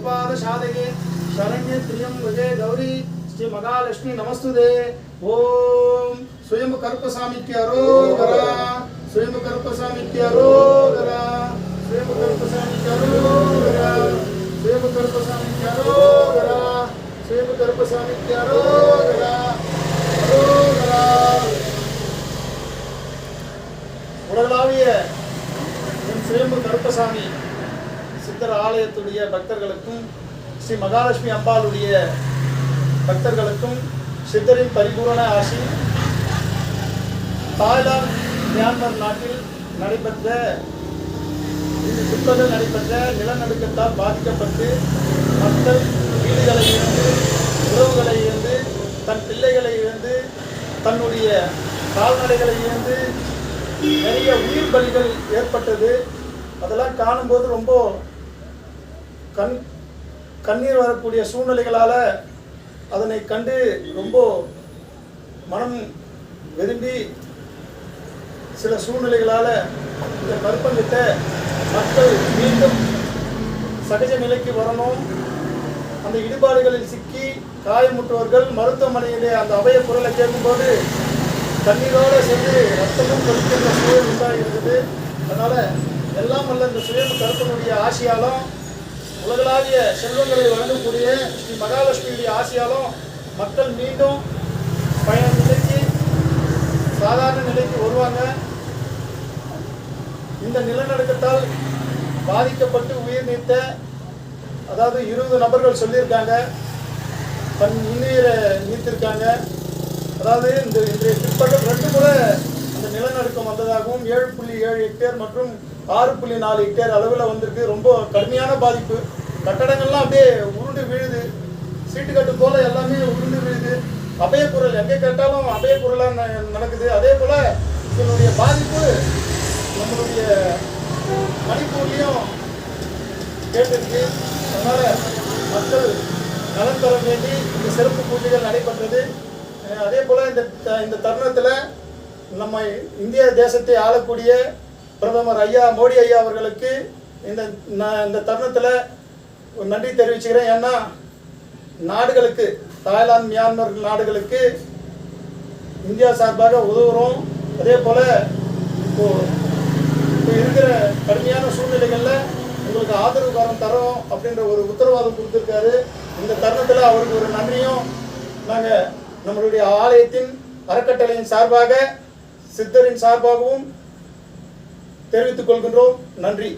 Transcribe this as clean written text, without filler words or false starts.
गुरुपाद शादगे शरण्य त्र्यंबके गौरी श्री महालक्ष्मी नमस्तुते। ओम स्वयं करुपस्वामी की अरोगरा, स्वयं करुपस्वामी की अरोगरा, स्वयं करुपस्वामी की अरोगरा, स्वयं करुपस्वामी की अरोगरा, स्वयं करुपस्वामी की अरोगरा, अरोगरा। உலகளாவிய स्वयं करुपस्वामी சித்தர் ஆலயத்துடைய பக்தர்களுக்கும் ஸ்ரீ மகாலட்சுமி அம்பாளுடைய பக்தர்களுக்கும் சித்தரின் பரிபூரண ஆசி. தாய்லாந்து மியான்மர் நாட்டில் நடைபெற்ற பிற்பகல் நடைபெற்ற நிலநடுக்கத்தால் பாதிக்கப்பட்டு மக்கள் வீடுகளை இழந்து, உறவுகளை இழந்து, தன் பிள்ளைகளை இழந்து, தன்னுடைய கால்நடைகளை இழந்து நிறைய உயிர் பலிகள் ஏற்பட்டது. அதெல்லாம் காணும்போது ரொம்ப கண்ணீர் வரக்கூடிய சூழ்நிலைகளால் அதனை கண்டு ரொம்ப மனம் விரும்பி சில சூழ்நிலைகளால் இந்த கற்பங்கத்தை மக்கள் மீண்டும் சகஜ நிலைக்கு வரணும். அந்த இடுபாடுகளில் சிக்கி காயமுற்றவர்கள் மருத்துவமனையிலே அந்த அபய குரலை கேட்கும்போது கண்ணீரோடு சென்று ரத்தமும் கொதிக்கின்ற சூழல் உண்டாகிறது. அதனால் எல்லாம் வல்ல இந்த சுயம் கருப்பனுடைய ஆசியாலும் உலகளாவிய செல்வங்களை வழங்கக்கூடிய ஸ்ரீ மகாலட்சுமியுடைய ஆசியாலும் மக்கள் மீண்டும் பயண நிலைக்கு சாதாரண நிலைக்கு வருவாங்க. இந்த நிலநடுக்கத்தால் பாதிக்கப்பட்டு உயிர் நீத்த அதாவது 20 நபர்கள் சொல்லியிருக்காங்க, தன் உயிரை நீத்திருக்காங்க. அதாவது இன்றைய பிற்பகல் 2 முறை அந்த நிலநடுக்கம் வந்ததாகவும் 7.7 ஹெக்டேர் மற்றும் 6.4 ஹெக்டேர் அளவில் வந்திருக்கு. ரொம்ப கடுமையான பாதிப்பு. கட்டடங்கள்லாம் அப்படியே உருண்டு விழுது, சீட்டுக்கட்டு போல எல்லாமே உருண்டு விழுது. அபயக்குரல் எங்கே கேட்டாலும் அபயக்குரலாக நடக்குது. அதே போல் இதனுடைய பாதிப்பு நம்மளுடைய மணிப்பூர்லேயும் கேட்டிருக்கு. அதனால் மக்கள் நலன் பெற வேண்டி இந்த சிறப்பு பூஜைகள் நடைபெற்றது. அதே போல் இந்த தருணத்தில் நம்ம இந்திய தேசத்தை ஆளக்கூடிய பிரதமர் ஐயா மோடி ஐயா அவர்களுக்கு இந்த தருணத்தில் ஒரு நன்றி தெரிவிச்சுக்கிறேன். ஏன்னா நாடுகளுக்கு தாய்லாந்து மியான்மர் நாடுகளுக்கு இந்தியா சார்பாக உதவுகிறோம். அதே போல் இப்போ இருக்கிற கடுமையான சூழ்நிலைகளில் உங்களுக்கு ஆதரவு கரம் தரோம் அப்படின்ற ஒரு உத்தரவாதம் கொடுத்துருக்காரு. இந்த தருணத்தில் அவருக்கு ஒரு நன்றியும் நாங்கள் நம்மளுடைய ஆலயத்தின் அறக்கட்டளையின் சார்பாக சித்தரின் சார்பாகவும் தெரிவித்துக் கொள்கின்றோம். நன்றி.